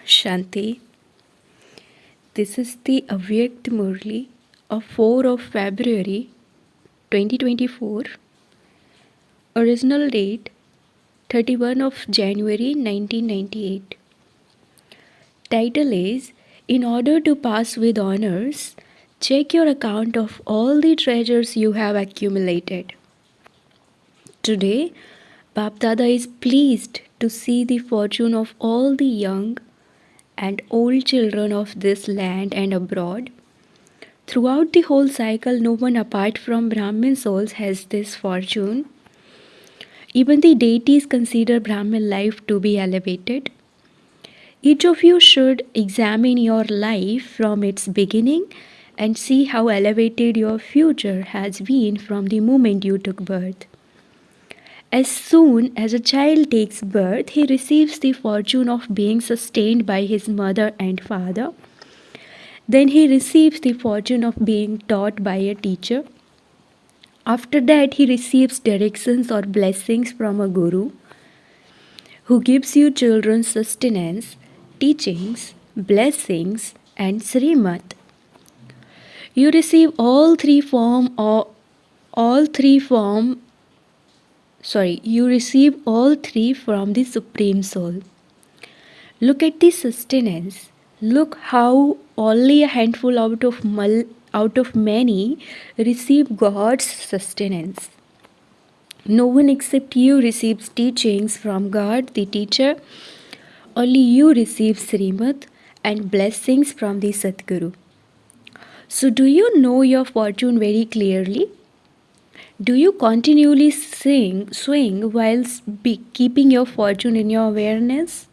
Shanti. This is the Avyakt Murli of 4 of February 2024. Original date 31 of January 1998. Title is In order to pass with honors, check your account of all the treasures you have accumulated. Today, Bap Dada is pleased to see the fortune of all the young and old children of this land and abroad. Throughout the whole cycle, no one apart from Brahmin souls has this fortune. Even the deities consider Brahmin life to be elevated. Each of you should examine your life from its beginning and see how elevated your future has been from the moment you took birth. As soon as a child takes birth, he receives the fortune of being sustained by his mother and father. Then he receives the fortune of being taught by a teacher. After that, he receives directions or blessings from a guru who gives you children's sustenance, teachings, blessings, and srimad. You receive all three from the Supreme Soul. Look at the sustenance. Look how only a handful out of many receive God's sustenance. No one except you receives teachings from God, the teacher. Only you receive Srimad and blessings from the Sadguru. So do you know your fortune very clearly? Do you continually swing whilst keeping your fortune in your awareness?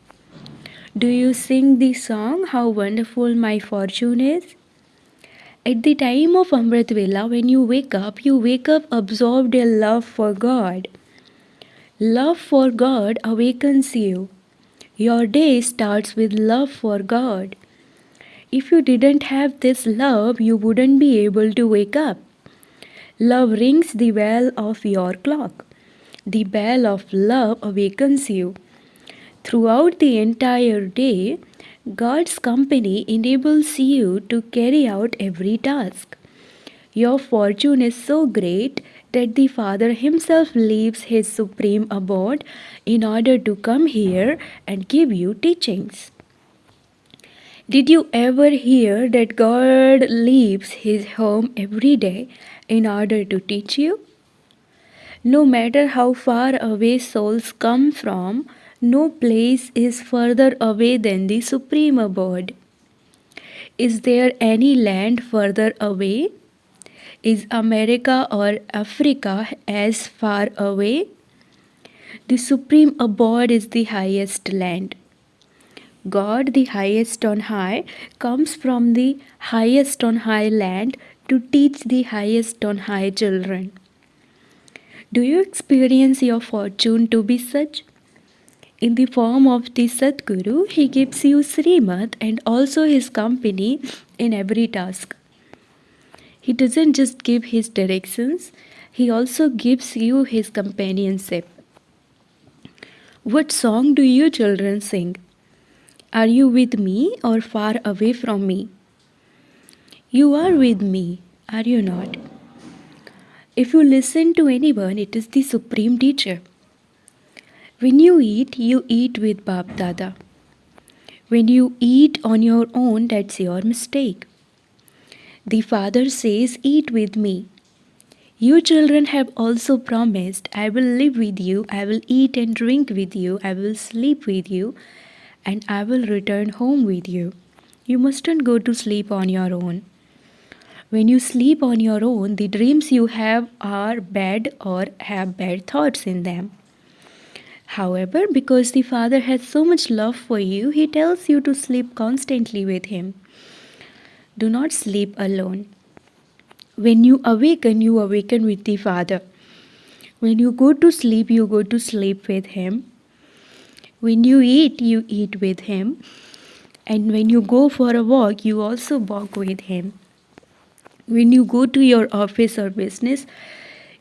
Do you sing the song, How Wonderful My Fortune Is? At the time of Amrit Vela, when you wake up absorbed in love for God. Love for God awakens you. Your day starts with love for God. If you didn't have this love, you wouldn't be able to wake up. Love rings the bell of your clock. The bell of love awakens you. Throughout the entire day, God's company enables you to carry out every task. Your fortune is so great that the Father himself leaves his supreme abode in order to come here and give you teachings. Did you ever hear that God leaves his home every day in order to teach you? No matter how far away souls come from, no place is further away than the supreme abode. Is there any land further away? Is America or Africa as far away? The supreme abode is the highest land. God, the highest on high, comes from the highest on high land to teach the highest on high children. Do you experience your fortune to be such? In the form of the Sadguru, he gives you Srimad and also his company in every task. He doesn't just give his directions, he also gives you his companionship. What song do you children sing? Are you with me or far away from me? You are with me, are you not? If you listen to anyone, it is the Supreme Teacher. When you eat with Bap Dada. When you eat on your own, that's your mistake. The Father says, eat with me. You children have also promised, I will live with you, I will eat and drink with you, I will sleep with you, and I will return home with you. You mustn't go to sleep on your own. When you sleep on your own, the dreams you have are bad or have bad thoughts in them. However, because the Father has so much love for you, he tells you to sleep constantly with him. Do not sleep alone. When you awaken with the Father. When you go to sleep with him. When you eat with him. And when you go for a walk, you also walk with him. When you go to your office or business,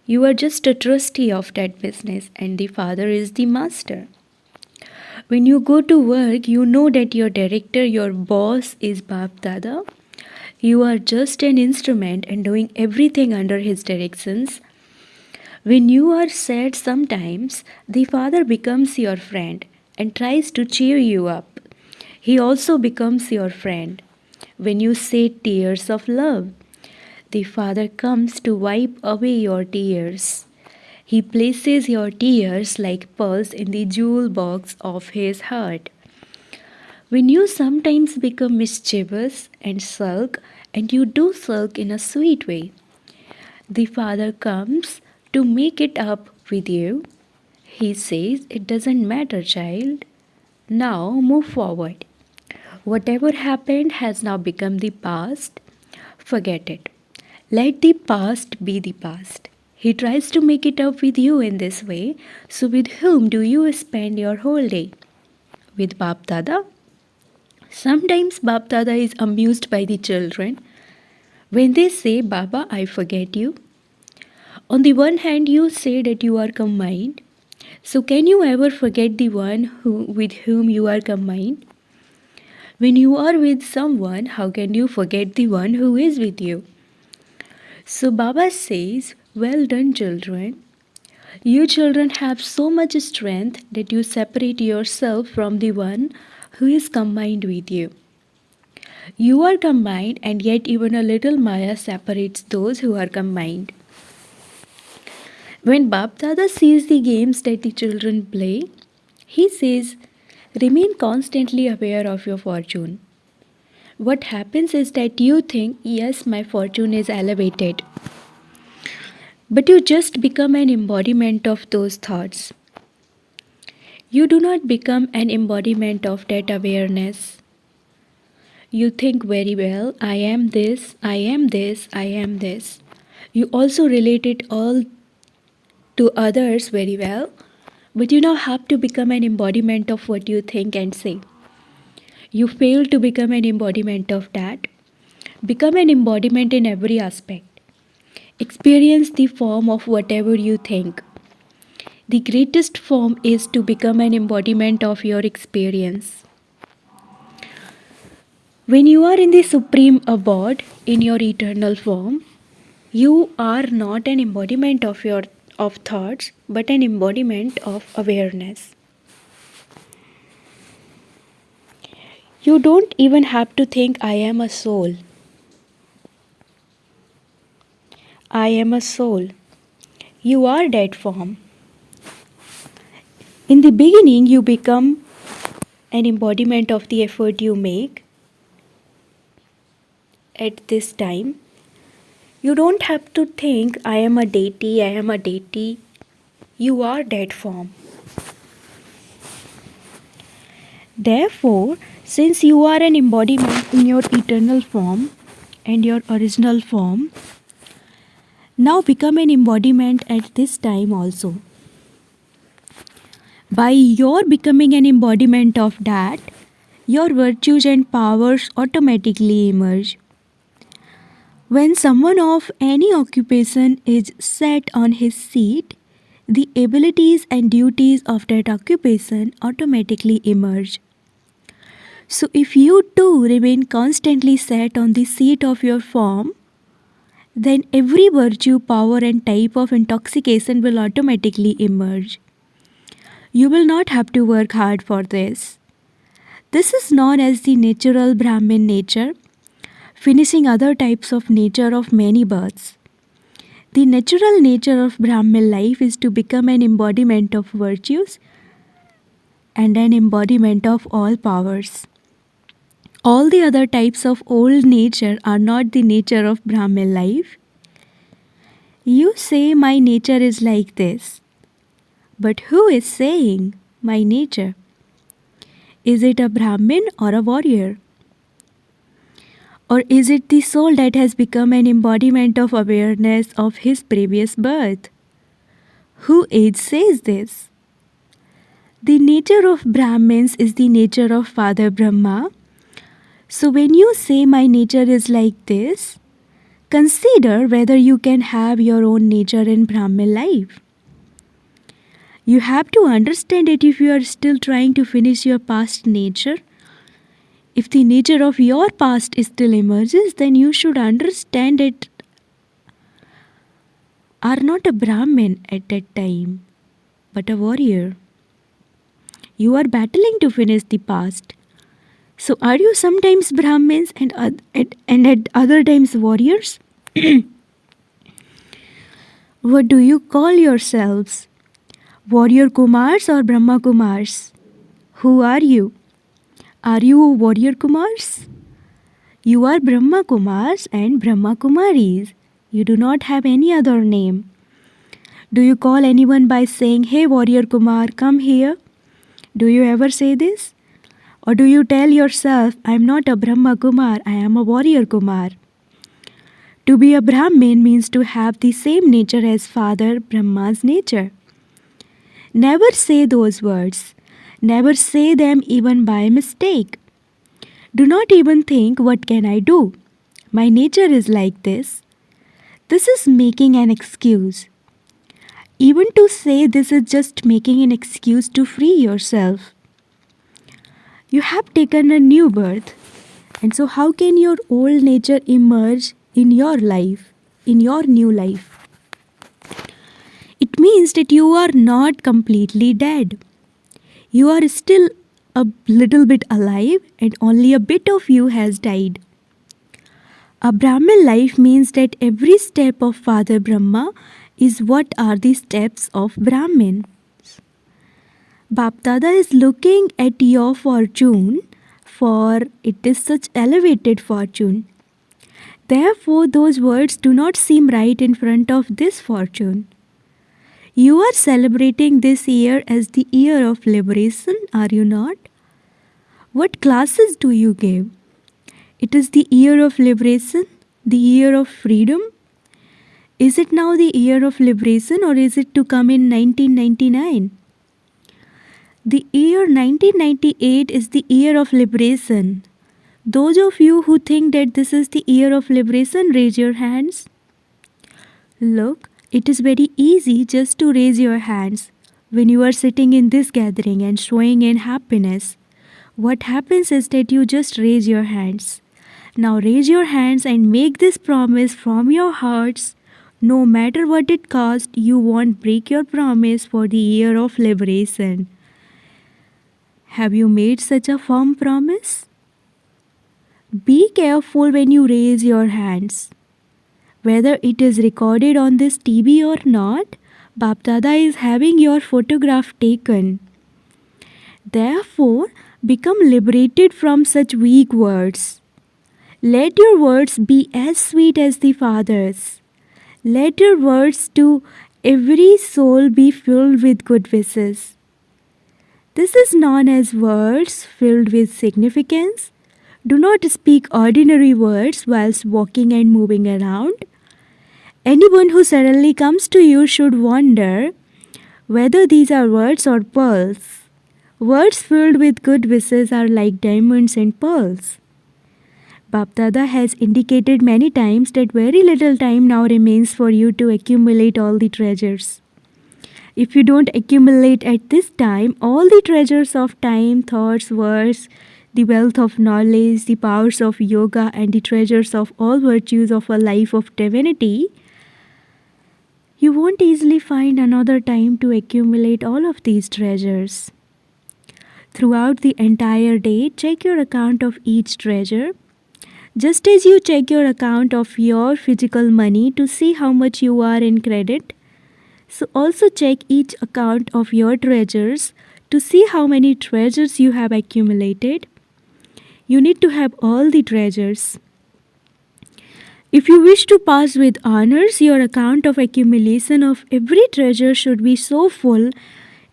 you are just a trustee of that business and the Father is the master. When you go to work, you know that your director, your boss is Bap Dada. You are just an instrument and doing everything under his directions. When you are sad sometimes, the Father becomes your friend and tries to cheer you up. He also becomes your friend. When you say tears of love, the Father comes to wipe away your tears. He places your tears like pearls in the jewel box of his heart. When you sometimes become mischievous and sulk, and you do sulk in a sweet way, the Father comes to make it up with you. He says, "It doesn't matter, child. Now move forward. Whatever happened has now become the past. Forget it. Let the past be the past." He tries to make it up with you in this way. So, with whom do you spend your whole day? With Bap Dada? Sometimes Bap Dada is amused by the children when they say, "Baba, I forget you." On the one hand, you say that you are combined. So, can you ever forget the one with whom you are combined? When you are with someone, how can you forget the one who is with you? So, Baba says, "Well done, children. You children have so much strength that you separate yourself from the one who is combined with you. You are combined, and yet even a little Maya separates those who are combined." When Bap Dada sees the games that the children play, he says, "Remain constantly aware of your fortune." What happens is that you think, "Yes, my fortune is elevated." But you just become an embodiment of those thoughts. You do not become an embodiment of that awareness. You think very well, "I am this, I am this, I am this." You also relate it all to others very well, but you now have to become an embodiment of what you think and say. You fail to become an embodiment of that. Become an embodiment in every aspect. Experience the form of whatever you think. The greatest form is to become an embodiment of your experience. When you are in the supreme abode, in your eternal form, you are not an embodiment of thoughts, but an embodiment of awareness. You don't even have to think, "I am a soul." I am a soul. You are that form. In the beginning, you become an embodiment of the effort you make at this time. You don't have to think, "I am a deity, I am a deity." You are that form. Therefore, since you are an embodiment in your eternal form and your original form, now become an embodiment at this time also. By your becoming an embodiment of that, your virtues and powers automatically emerge. When someone of any occupation is set on his seat, the abilities and duties of that occupation automatically emerge. So, if you too remain constantly set on the seat of your form, then every virtue, power, and type of intoxication will automatically emerge. You will not have to work hard for this. This is known as the natural Brahmin nature, finishing other types of nature of many births. The natural nature of Brahmin life is to become an embodiment of virtues and an embodiment of all powers. All the other types of old nature are not the nature of Brahmin life. You say, "My nature is like this." But who is saying, "My nature"? Is it a Brahmin or a warrior? Or is it the soul that has become an embodiment of awareness of his previous birth? Who age says this? The nature of Brahmins is the nature of Father Brahma. So when you say, "My nature is like this," consider whether you can have your own nature in Brahmin life. You have to understand it if you are still trying to finish your past nature. If the nature of your past still emerges, then you should understand it are not a Brahmin at that time, but a warrior. You are battling to finish the past. So are you sometimes Brahmins and at other times warriors? What do you call yourselves? Warrior Kumars or Brahma Kumars? Who are you? Are you warrior Kumars? You are Brahma Kumars and Brahma Kumaris. You do not have any other name. Do you call anyone by saying, "Hey warrior Kumar, come here"? Do you ever say this? Or do you tell yourself, "I am not a Brahma Kumar, I am a warrior Kumar"? To be a Brahmin means to have the same nature as Father Brahma's nature. Never say those words. Never say them even by mistake. Do not even think, "What can I do? My nature is like this." This is making an excuse. Even to say this is just making an excuse to free yourself. You have taken a new birth. And so how can your old nature emerge in your life, in your new life? It means that you are not completely dead. You are still a little bit alive and only a bit of you has died. A Brahmin life means that every step of Father Brahma is what are the steps of Brahmin. Bapdada is looking at your fortune, for it is such elevated fortune. Therefore, those words do not seem right in front of this fortune. You are celebrating this year as the year of liberation, are you not? What classes do you give? It is the year of liberation, the year of freedom. Is it now the year of liberation or is it to come in 1999? The year 1998 is the year of liberation. Those of you who think that this is the year of liberation, raise your hands. Look, it is very easy just to raise your hands when you are sitting in this gathering and showing in happiness. What happens is that you just raise your hands. Now raise your hands and make this promise from your hearts. No matter what it costs, you won't break your promise for the year of liberation. Have you made such a firm promise? Be careful when you raise your hands. Whether it is recorded on this TV or not, Bapdada is having your photograph taken. Therefore, become liberated from such weak words. Let your words be as sweet as the Father's. Let your words to every soul be filled with good wishes. This is known as words filled with significance. Do not speak ordinary words whilst walking and moving around. Anyone who suddenly comes to you should wonder whether these are words or pearls. Words filled with good wishes are like diamonds and pearls. Bapdada has indicated many times that very little time now remains for you to accumulate all the treasures. If you don't accumulate at this time all the treasures of time, thoughts, words, the wealth of knowledge, the powers of yoga, and the treasures of all virtues of a life of divinity, you won't easily find another time to accumulate all of these treasures. Throughout the entire day, check your account of each treasure. Just as you check your account of your physical money to see how much you are in credit, so also check each account of your treasures to see how many treasures you have accumulated. You need to have all the treasures. If you wish to pass with honors, your account of accumulation of every treasure should be so full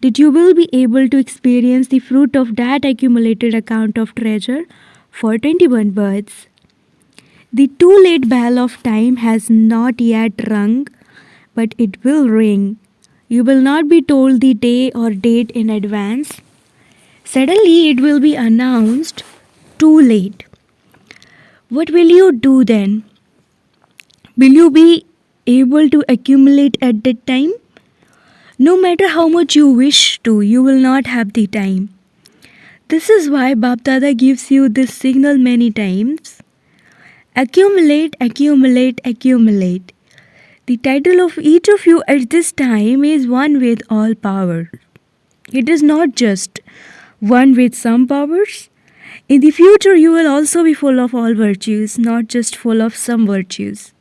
that you will be able to experience the fruit of that accumulated account of treasure for 21 births. The too late bell of time has not yet rung, but it will ring. You will not be told the day or date in advance. Suddenly it will be announced too late. What will you do then? Will you be able to accumulate at that time? No matter how much you wish to, you will not have the time. This is why Bap Dada gives you this signal many times. Accumulate, accumulate, accumulate. The title of each of you at this time is one with all power. It is not just one with some powers. In the future, you will also be full of all virtues, not just full of some virtues.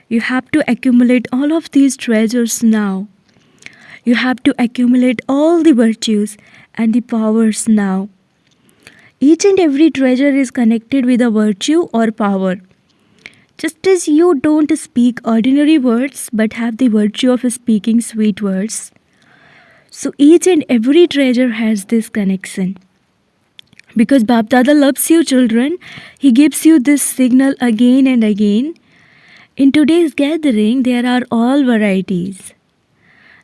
You have to accumulate all of these treasures now. You have to accumulate all the virtues and the powers now. Each and every treasure is connected with a virtue or power. Just as you don't speak ordinary words but have the virtue of speaking sweet words, so each and every treasure has this connection. Because Bap Dada loves you, children, he gives you this signal again and again. In today's gathering, there are all varieties.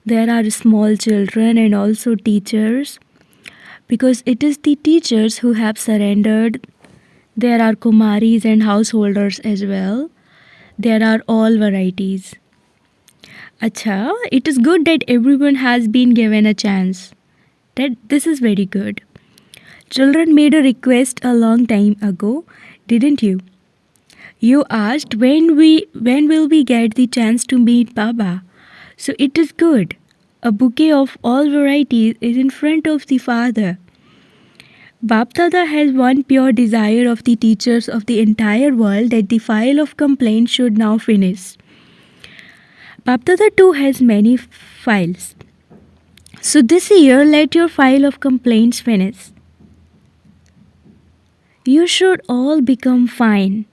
There are small children and also teachers, because it is the teachers who have surrendered. There are Kumaris and householders as well. There are all varieties. Acha, it is good that everyone has been given a chance. This is very good. Children made a request a long time ago, didn't you? You asked when will we get the chance to meet Baba? So it is good. A bouquet of all varieties is in front of the Father. Bap Dada has one pure desire of the teachers of the entire world, that the file of complaints should now finish. Bap Dada too has many files. So this year, let your file of complaints finish. You should all become fine.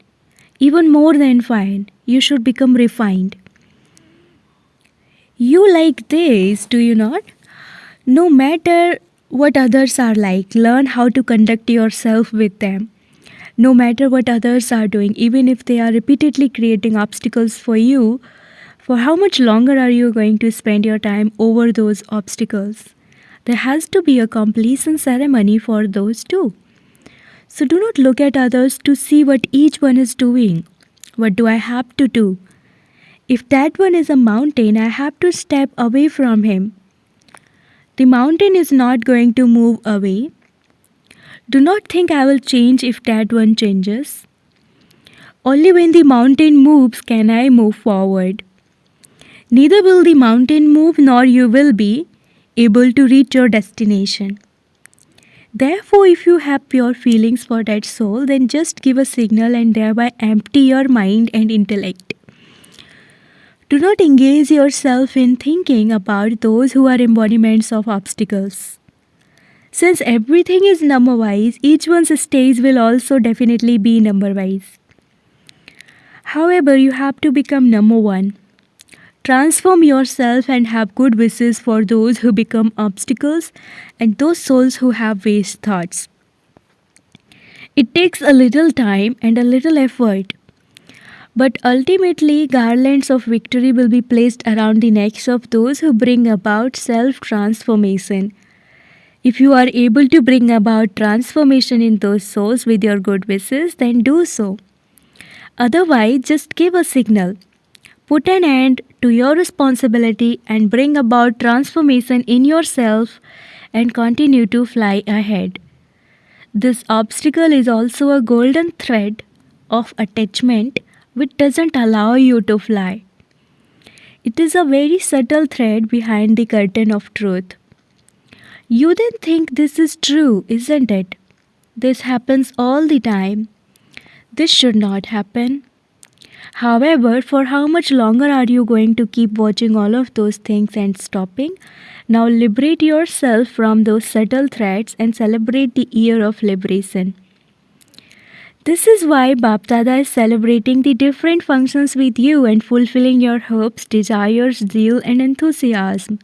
Even more than fine, you should become refined. You like this, do you not? No matter what others are like, learn how to conduct yourself with them. No matter what others are doing, even if they are repeatedly creating obstacles for you, for how much longer are you going to spend your time over those obstacles? There has to be a completion ceremony for those too. So do not look at others to see what each one is doing. What do I have to do? If that one is a mountain, I have to step away from him. The mountain is not going to move away. Do not think I will change if that one changes. Only when the mountain moves can I move forward. Neither will the mountain move nor you will be able to reach your destination. Therefore, if you have pure feelings for that soul, then just give a signal and thereby empty your mind and intellect. Do not engage yourself in thinking about those who are embodiments of obstacles. Since everything is number-wise, each one's stage will also definitely be number-wise. However, you have to become number one. Transform yourself and have good wishes for those who become obstacles and those souls who have waste thoughts. It takes a little time and a little effort, but ultimately garlands of victory will be placed around the necks of those who bring about self-transformation. If you are able to bring about transformation in those souls with your good wishes, then do so. Otherwise, just give a signal. Put an end to your responsibility and bring about transformation in yourself and continue to fly ahead. This obstacle is also a golden thread of attachment which doesn't allow you to fly. It is a very subtle thread behind the curtain of truth. You then think this is true, isn't it? This happens all the time. This should not happen. However, for how much longer are you going to keep watching all of those things and stopping? Now liberate yourself from those subtle threads and celebrate the year of liberation. This is why Bap Dada is celebrating the different functions with you and fulfilling your hopes, desires, zeal and enthusiasm.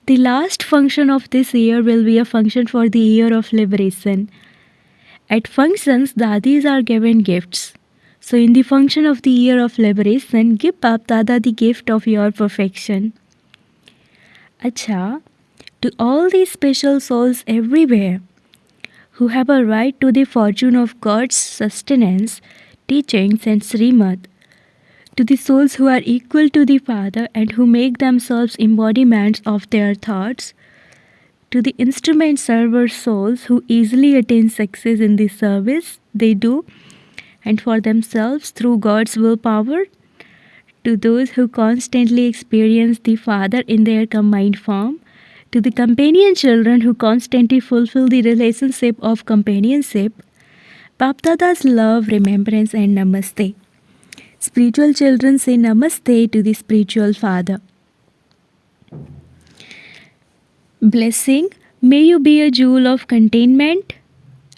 The last function of this year will be a function for the year of liberation. At functions, dadis are given gifts. So in the function of the year of liberation, give Bap Dada the gift of your perfection. Acha, to all these special souls everywhere who have a right to the fortune of God's sustenance, teachings and Srimad, to the souls who are equal to the Father and who make themselves embodiments of their thoughts, to the instrument server souls who easily attain success in the service they do and for themselves through God's willpower, to those who constantly experience the Father in their combined form, to the companion children who constantly fulfill the relationship of companionship, Bapdada's love, remembrance, and namaste. Spiritual children say namaste to the spiritual father. Blessing, may you be a jewel of contentment,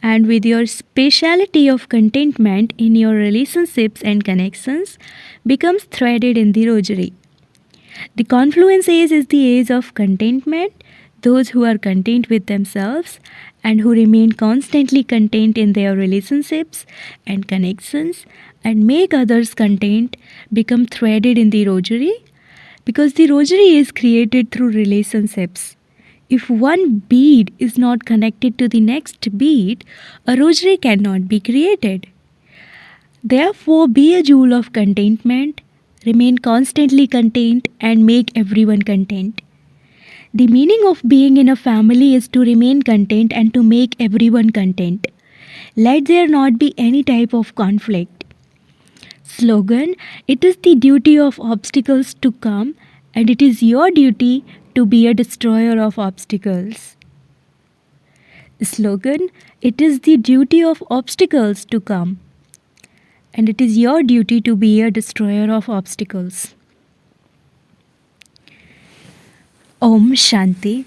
and with your speciality of contentment in your relationships and connections becomes threaded in the rosary. The confluence age is the age of contentment, those who are content with themselves and who remain constantly content in their relationships and connections and make others content become threaded in the rosary, because the rosary is created through relationships. If one bead is not connected to the next bead, a rosary cannot be created. Therefore, be a jewel of contentment, remain constantly content, and make everyone content. The meaning of being in a family is to remain content and to make everyone content. Let there not be any type of conflict. Slogan, it is the duty of obstacles to come, and it is your duty to be a destroyer of obstacles. Slogan, it is the duty of obstacles to come, and it is your duty to be a destroyer of obstacles. Om Shanti.